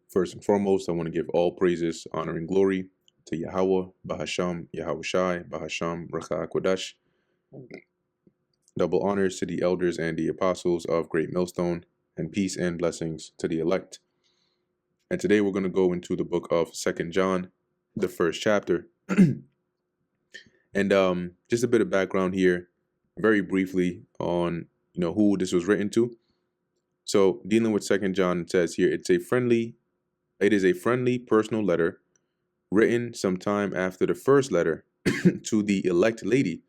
First and foremost, I want to give all praises, honor, and glory to Yahweh, Bahasham, Yahweh Shai, Bahasham, Racha Kodash. Double honors to the elders and the apostles of Great Millstone, and peace and blessings to the elect. And today we're going to go into the book of 2nd John, the first chapter. And just a bit of background here, very briefly on who this was written to. So dealing with 2nd John, it says here, it is a friendly personal letter written sometime after the first letter to the elect lady,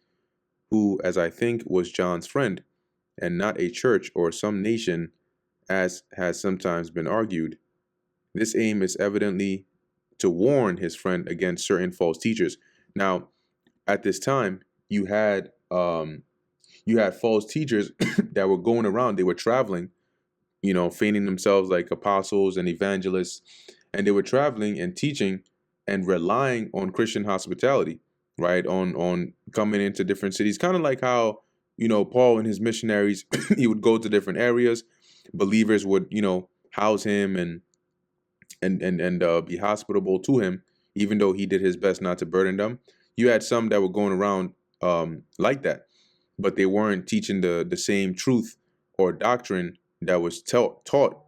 who, as I think, was John's friend, and not a church or some nation, as has sometimes been argued. This aim is evidently to warn his friend against certain false teachers. Now, at this time, you had false teachers that were going around. They were traveling, feigning themselves like apostles and evangelists, and they were traveling and teaching and relying on Christian hospitality, right? On coming into different cities, kind of like how Paul and his missionaries, he would go to different areas. Believers would house him and be hospitable to him, even though he did his best not to burden them. You had some that were going around like that, but they weren't teaching the same truth or doctrine that was taught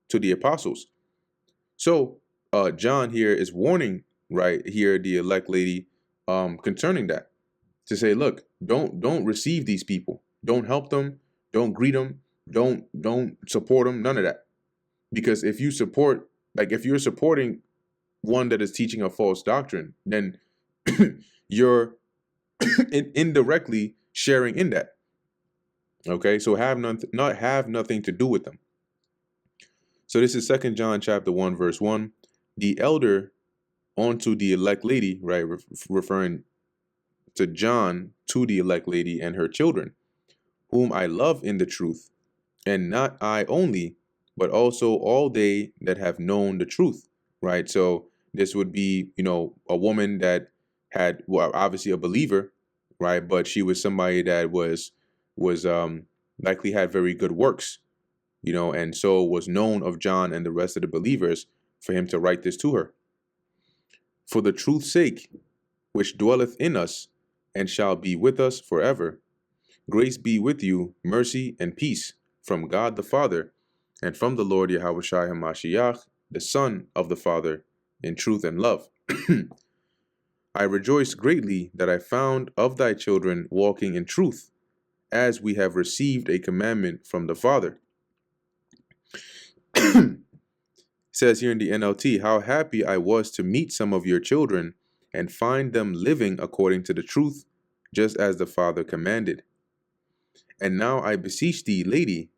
to the apostles. So John here is warning right here the elect lady concerning that, to say, look, don't receive these people, don't help them, don't greet them, don't support them, none of that. Because if you're supporting one that is teaching a false doctrine, then you're indirectly sharing in that. Okay, so have nothing to do with them. So this is 2nd John chapter 1 verse 1. The elder unto the elect lady, right, referring to John, to the elect lady and her children, whom I love in the truth, and not I only, but also all they that have known the truth, right? So this would be, a woman that had, well, obviously a believer, right? But she was somebody that was likely had very good works, and so was known of John and the rest of the believers for him to write this to her. For the truth's sake, which dwelleth in us, and shall be with us forever, grace be with you, mercy and peace from God the Father, and from the Lord Yahweh Shai HaMashiach, the Son of the Father, in truth and love. I rejoice greatly that I found of thy children walking in truth, as we have received a commandment from the Father. Says here in the NLT, how happy I was to meet some of your children and find them living according to the truth, just as the Father commanded. And now I beseech thee, lady,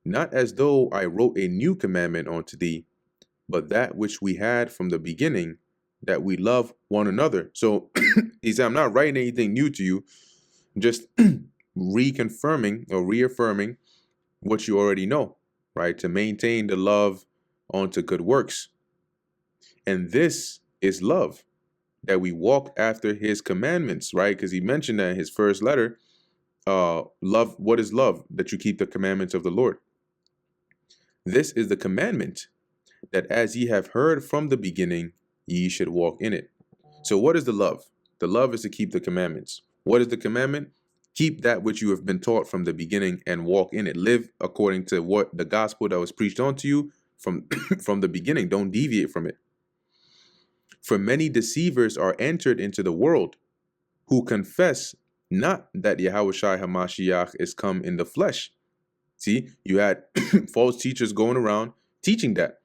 not as though I wrote a new commandment unto thee, but that which we had from the beginning, that we love one another. So he said, I'm not writing anything new to you, just reconfirming or reaffirming what you already know, right? To maintain the love onto good works. And this is love, that we walk after his commandments, right? Because he mentioned that in his first letter, love, what is love? That you keep the commandments of the Lord. This is the commandment, that as ye have heard from the beginning, ye should walk in it. So what is the love? The love is to keep the commandments. What is the commandment? Keep that which you have been taught from the beginning and walk in it. Live according to what the gospel that was preached unto you from, from the beginning. Don't deviate from it. For many deceivers are entered into the world, who confess not that Yahweh Shai HaMashiach is come in the flesh. See, you had false teachers going around teaching that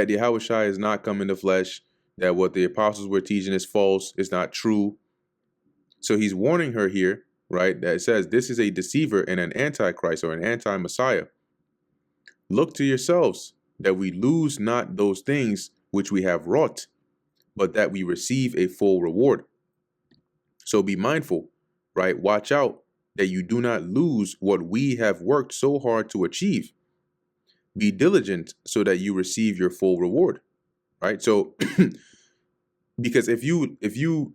Yahweh Shai is not come in the flesh, that what the apostles were teaching is false, is not true. So he's warning her here, right, that it says this is a deceiver and an antichrist or an anti-Messiah. Look to yourselves, that we lose not those things which we have wrought, but that we receive a full reward. So be mindful, right? Watch out that you do not lose what we have worked so hard to achieve. Be diligent so that you receive your full reward, right? So because if you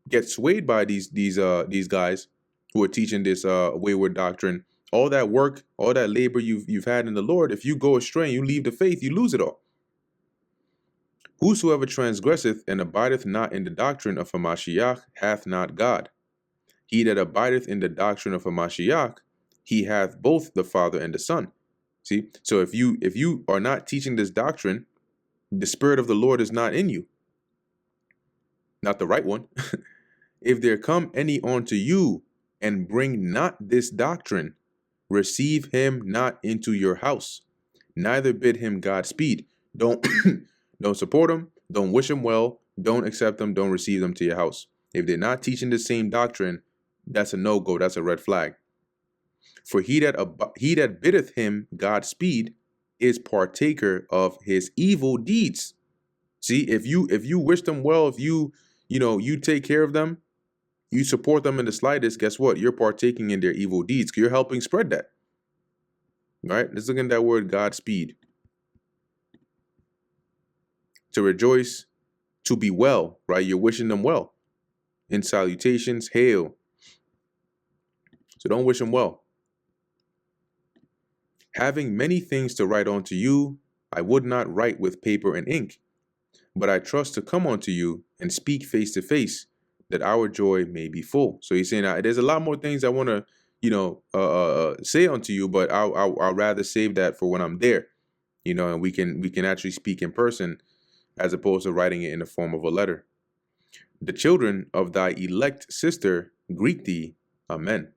get swayed by these guys who are teaching this wayward doctrine, all that work, all that labor you've had in the Lord, if you go astray and you leave the faith, you lose it all. Whosoever transgresseth and abideth not in the doctrine of Hamashiach hath not God. He that abideth in the doctrine of Hamashiach, he hath both the Father and the Son. See, so if you are not teaching this doctrine, the Spirit of the Lord is not in you, not the right one. If there come any unto you and bring not this doctrine, receive him not into your house, neither bid him Godspeed. Don't don't support him, don't wish him well, don't accept them, don't receive them to your house. If they're not teaching the same doctrine, that's a no-go, that's a red flag. For he that biddeth him Godspeed is partaker of his evil deeds. See, if you wish them well, if you take care of them, you support them in the slightest, guess what? You're partaking in their evil deeds. You're helping spread that. Right? Let's look at that word Godspeed. To rejoice, to be well, right? You're wishing them well. In salutations, hail. So don't wish them well. Having many things to write unto you, I would not write with paper and ink, but I trust to come unto you and speak face to face, that our joy may be full. So he's saying, there's a lot more things I want to, say unto you, but I'll rather save that for when I'm there, and we can actually speak in person, as opposed to writing it in the form of a letter. The children of thy elect sister greet thee. Amen.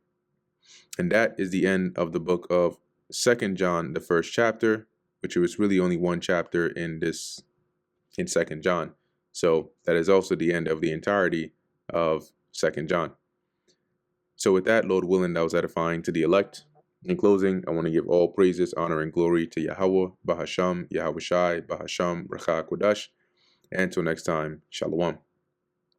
And that is the end of the book of 2 John, the first chapter, which was really only one chapter in 2 John. So that is also the end of the entirety of 2 John. So with that, Lord willing, that was edifying to the elect. In closing, I want to give all praises, honor, and glory to Yahweh, Bahasham, Yahweh Shai, Bahasham, Racha Kodash. And until next time, Shalom.